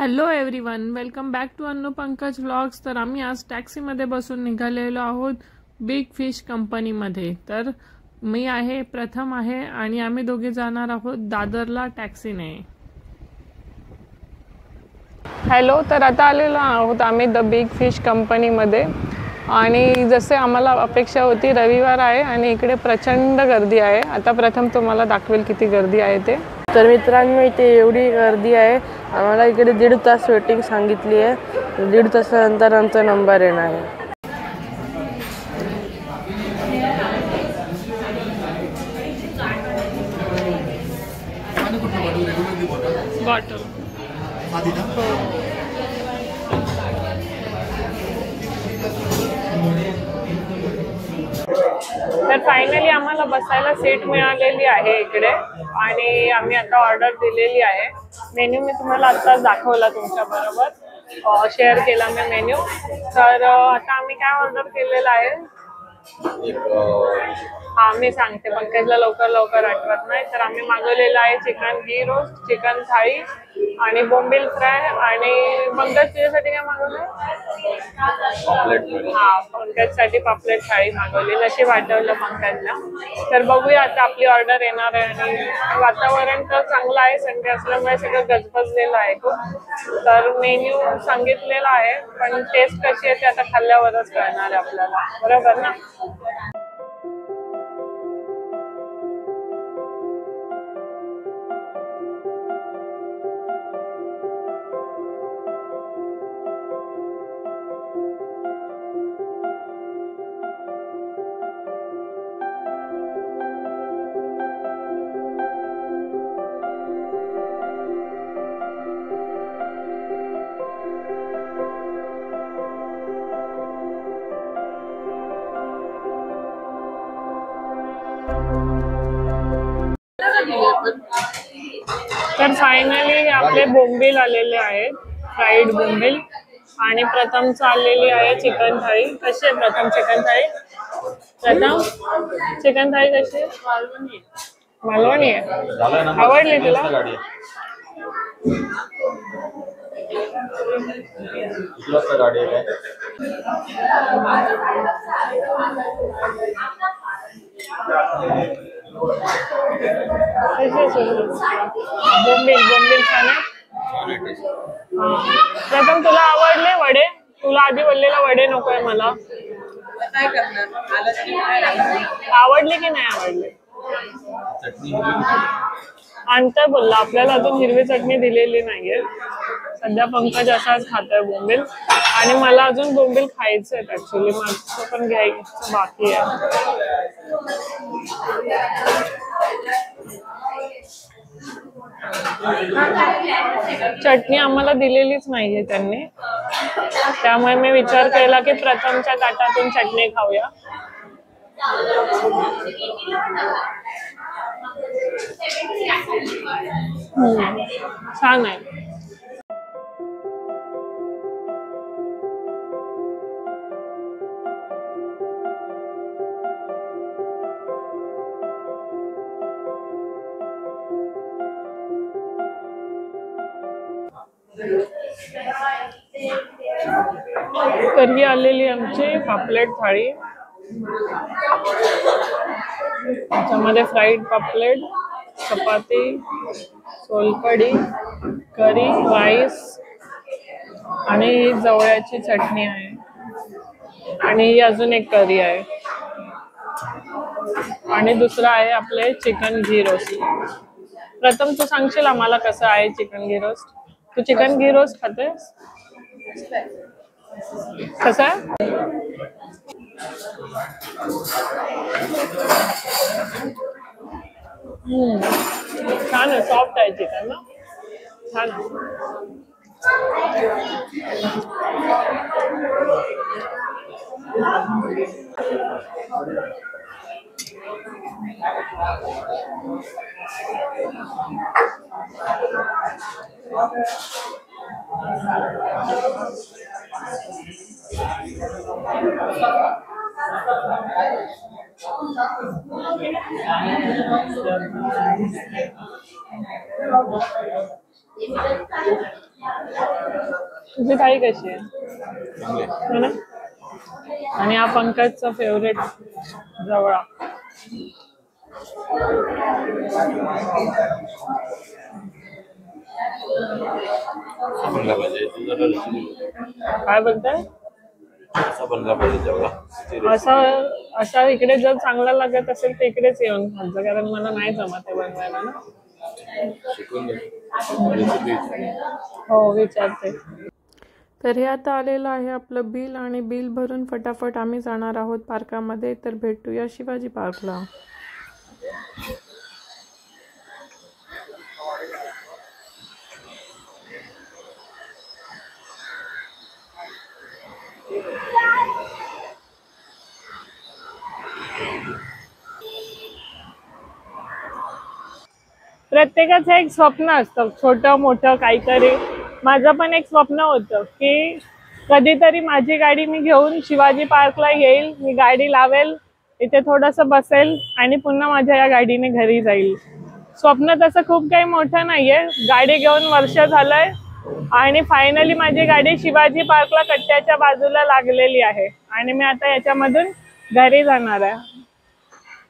Hello everyone, welcome back to Annu Pankaj vlogs. तर आम्ही आज टॅक्सीमध्ये बसून निघालेलो आहोत बिग फिश कंपनीमध्ये। तर मी आहे, प्रथम आहे आणि आम्ही दोघे जाणार आहोत दादरला टॅक्सीने। हॅलो, तर आता आलेलो आहोत आम्ही द बिग फिश कंपनीमध्ये आणि जसे आम्हाला अपेक्षा होती रविवार आहे आणि इकडे प्रचंड गर्दी आहे। आता प्रथम तुम्हाला दाखवेल किती गर्दी आहे ते। तर मित्रांनो, इथे एवढी गर्दी आहे, आम्हाला इकडे 1.5 तास वेटिंग सांगितली आहे। 1.5 तासानंतर आमचा नंबर येणार आहे। बॉटल तर फायनली आम्हाला बसायला सीट मिळालेली आहे इकडे आणि आम्ही आता ऑर्डर दिलेली आहे। मेन्यू मी तुम्हाला आता दाखवला, तुमच्या बरोबर शेअर केला मी मेन्यू। तर आता आम्ही काय ऑर्डर केलेला आहे हा मी सांगते, पंकजला लवकर आठवत नाही। तर आम्ही मागवलेलं आहे चिकन घी रोस्ट, चिकन थाळी आणि बोंबील फ्राय। आणि पंकज तुझ्यासाठी काय मागवलं? हा, पंकजसाठी पापलेट थाळी मागवलेली, अशी वाटवलं पंकजला। तर बघूया आता आपली ऑर्डर येणार आहे। आणि वातावरण तर चांगलं आहे, संडे असल्यामुळे सगळं गजबजलेलं आहे खूप। तर मेन्यू सांगितलेला आहे, पण टेस्ट कशी आहे ते आता खाल्ल्यावरच कळणार आहे आपल्याला, बरोबर ना? तर फायनली आपले बोंबील आलेले आहेत, फ्राईड बोंबील। आणि प्रथम चाललेली आहे चिकन थाळी। कशी आहे प्रथम चिकन थाळी? प्रथम चिकन थाळी कशी आहे? मालवणी आहे, आवडली तुला? बोंबील छान आहे। प्रथम तुला आवडले वडे? तुला आधी बोललेला वडे नकोय मला, काय करणार? आवडले की नाही आवडले? अंतर बोलला, आपल्याला अजून हिरवी चटणी दिलेली नाहीये। सध्या पंकज असाच खातोय बोंबील आणि मला अजून बोंबील खायचं आहे। ऍक्च्युली माझं पण घ्यायचं बाकी आहे। चटणी आम्हाला दिलेलीच नाहीये त्यांनी, त्यामुळे मी विचार केला की प्रथमच्या ताटातून चटणी खाऊया। छान आहे। तर ही आलेली आमची पापलेट थाळी, त्याच्यामध्ये फ्राईड पापलेट, चपाती, सोलकढी, करी, राईस आणि जवळ्याची चटणी आहे आणि ही अजून एक करी आहे आणि दुसरा आहे आपले चिकन घी रोस्ट। प्रथम तू सांगशील आम्हाला कसं आहे चिकन घी रोस्ट? तू चिकन घी रोस्ट खातेस? कसं आहे? छान आहे, सॉफ्ट आहे चिकन ना, छान आहे। तुझी ताई कशी आहे? चांगले. हो ना? आणि हा पंकजचा फेवरेट जवळा. असा बनला पाहिजे तू जरा रेसिपी काय बोलताय? असा बनला पाहिजे जेवढा असा असा इकडे जर चांगला लागत असेल तर इकडेच येऊन खायचं, कारण मला नाही जमत आहे बनवायला ना. शिकून घे रेसिपी. हो विचारते. तर हे आता आलेलं आहे आपलं बिल, आणि बिल भरून फटाफट आम्ही जाणार आहोत पार्कामध्ये. तर भेटूया शिवाजी पार्कला. प्रत्येकाचं एक स्वप्न असतं, छोटं मोठं काहीतरी. माझं पण एक स्वप्न होतं की कधीतरी माझी गाडी मी घेऊन शिवाजी पार्कला येईल, मी गाडी लावेल, इथे थोडंसं बसेल आणि पुन्हा माझ्या या गाडीने घरी जाईल. स्वप्न तसं खूप काही मोठं नाहीये. गाडी घेऊन वर्ष झालंय आणि फायनली माझी गाडी शिवाजी पार्कला कट्ट्याच्या बाजूला लागलेली आहे आणि मी आता याच्यामधून घरी जाणार आहे.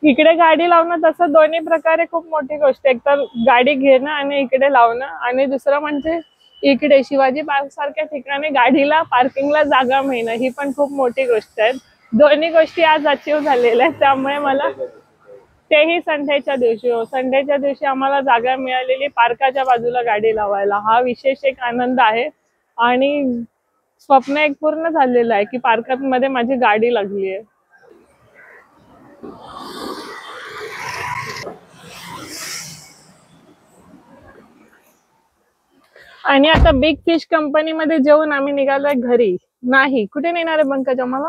इकडे गाडी लावणं तसं दोन्ही प्रकारे खूप मोठी गोष्ट आहे. एक तर गाडी घेणं आणि इकडे लावणं, आणि दुसरं म्हणजे इकडे शिवाजी पार्क सारख्या ठिकाणी गाडीला पार्किंगला जागा मिळणं, ही पण खूप मोठी गोष्ट आहे. दोन्ही गोष्टी आज अचीव झालेल्या आहेत, त्यामुळे मला तेही संडेच्या दिवशी संडेच्या दिवशी आम्हाला जागा मिळालेली पार्काच्या बाजूला गाडी लावायला, हा विशेष एक आनंद आहे. आणि स्वप्न एक पूर्ण झालेलं आहे की पार्कामध्ये माझी गाडी लागली आहे. आणि आता बिग फिश कंपनीमध्ये जेवून आम्ही निघालोय घरी. नाही, कुठे नेणार आहे पंकज आम्हाला?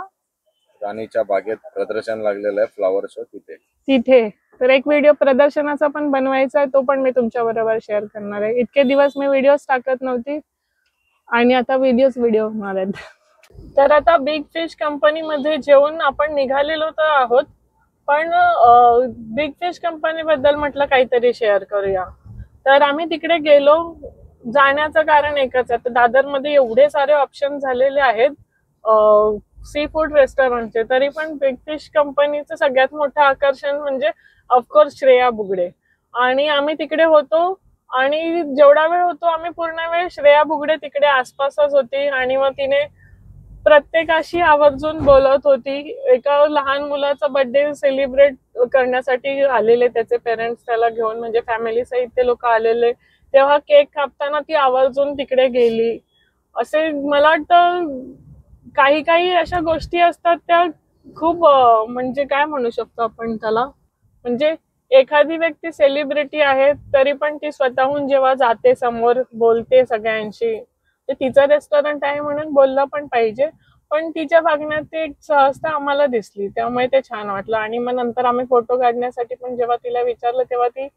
राणीच्या बागेत प्रदर्शन लागलेलं आहे फ्लॉवर शो तिथे. तर एक व्हिडिओ प्रदर्शनाचा पण बनवायचा आहे, तो पण मी तुमच्या बरोबर शेअर करणार आहे. इतके दिवस मी व्हिडिओज टाकत नव्हती आणि आता व्हिडिओ होणार आहेत. तर आता बिग फिश कंपनीमध्ये जेवून आपण निघालेलो तर आहोत, पण बिग फिश कंपनी बद्दल म्हटलं काहीतरी शेअर करूया. तर आम्ही तिकडे गेलो. जाण्याचं कारण एकच आहे, दादरमध्ये एवढे सारे ऑप्शन झालेले आहेत सी फूड रेस्टॉरंटचे, तरी पण बिग फिश कंपनीचं सगळ्यात मोठं आकर्षण म्हणजे ऑफकोर्स श्रेया बुगडे. आणि आम्ही तिकडे होतो आणि जेवढा वेळ होतो आम्ही पूर्ण वेळ श्रेया बुगडे तिकडे आसपासच होती आणि मग तिने प्रत्येकाशी आवर्जून बोलत होती. एका लहान मुलाचा बर्थडे सेलिब्रेट करण्यासाठी आलेले त्याचे पेरेंट्स त्याला घेऊन, म्हणजे फॅमिली सहित ते लोक आलेले, तेव्हा केक कापताना ती आवर्जून तिकडे गेली. असे मला वाटतं काही काही अशा गोष्टी असतात त्या खूप म्हणजे काय म्हणू शकतो आपण त्याला, म्हणजे एखादी व्यक्ती सेलिब्रिटी आहे तरी पण ती स्वतःहून जेव्हा जाते समोर बोलते सगळ्यांशी, ते तिचं रेस्टॉरंट आहे म्हणून बोललं पण पाहिजे, पण तिच्या वागण्यात ती एक सहजता आम्हाला दिसली, त्यामुळे ते छान वाटलं. आणि मग नंतर आम्ही फोटो काढण्यासाठी पण जेव्हा तिला विचारलं तेव्हा ती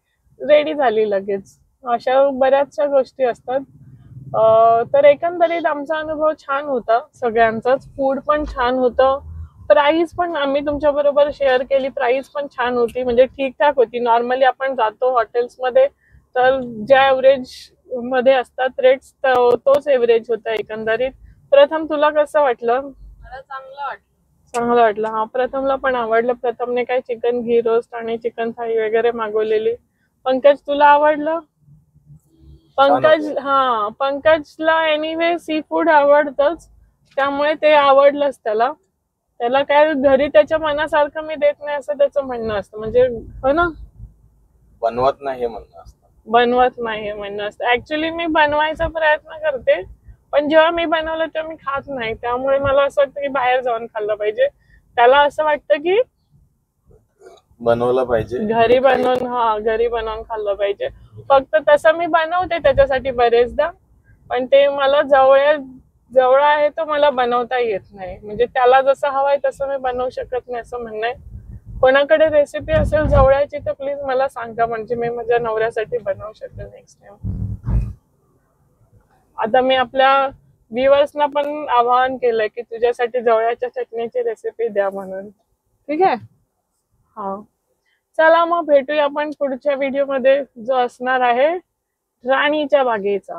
रेडी झाली लगेच. अशा बऱ्याचशा गोष्टी असतात. तर एकंदरीत आमचा अनुभव छान होता सगळ्यांचाच. फूड पण छान होतं, प्राइस पण आम्ही तुमच्या बरोबर शेअर केली, प्राइस पण छान होती, म्हणजे ठीकठाक होती. नॉर्मली आपण जातो हॉटेल्समध्ये तर ज्या एव्हरेज मध्ये असतात रेट्स तोच एव्हरेज होता एकंदरीत. प्रथम तुला कसं वाटलं? मला चांगलं वाटलं. हा, प्रथमला पण आवडलं. प्रथमने काय चिकन घी रोस्ट आणि चिकन थाळी वगैरे मागवलेली. पंकज तुला आवडलं? पंकजला एनिवे सी फूड आवडतच, त्यामुळे ते आवडलंच त्याला. त्याला काय घरी त्याच्या मनासारखं मी देत नाही असं त्याचं म्हणणं असतं, म्हणजे हो ना, बनवत नाही हे म्हणणं असतं. ऍक्च्युली मी बनवायचा प्रयत्न करते, पण जेव्हा मी बनवलं तेव्हा मी खात नाही, त्यामुळे मला असं वाटतं की बाहेर जाऊन खाल्लं पाहिजे. त्याला असं वाटतं की बनवलं पाहिजे घरी बनवून खाल्लं पाहिजे. फक्त तसं मी बनवते त्याच्यासाठी बरेचदा, पण ते मला जवळ आहे तो मला बनवता येत नाही, म्हणजे त्याला जसं हवंय तसं मी बनवू शकत नाही असं म्हणणं आहे. कोणाकडे रेसिपी असेल जवळची तर प्लीज मला सांगा, म्हणजे मी माझ्या नवऱ्यासाठी बनवू शकेल नेक्स्ट टाइम. आता मी आपल्या व्ह्युअर्सना पण आवाहन केलंय की तुझ्यासाठी जवळच्या चटणीची रेसिपी द्या म्हणून. ठीक आहे? हा, चला मग भेटूया आपण पुढच्या व्हिडिओ मध्ये, जो असणार आहे राणीच्या बागेचा.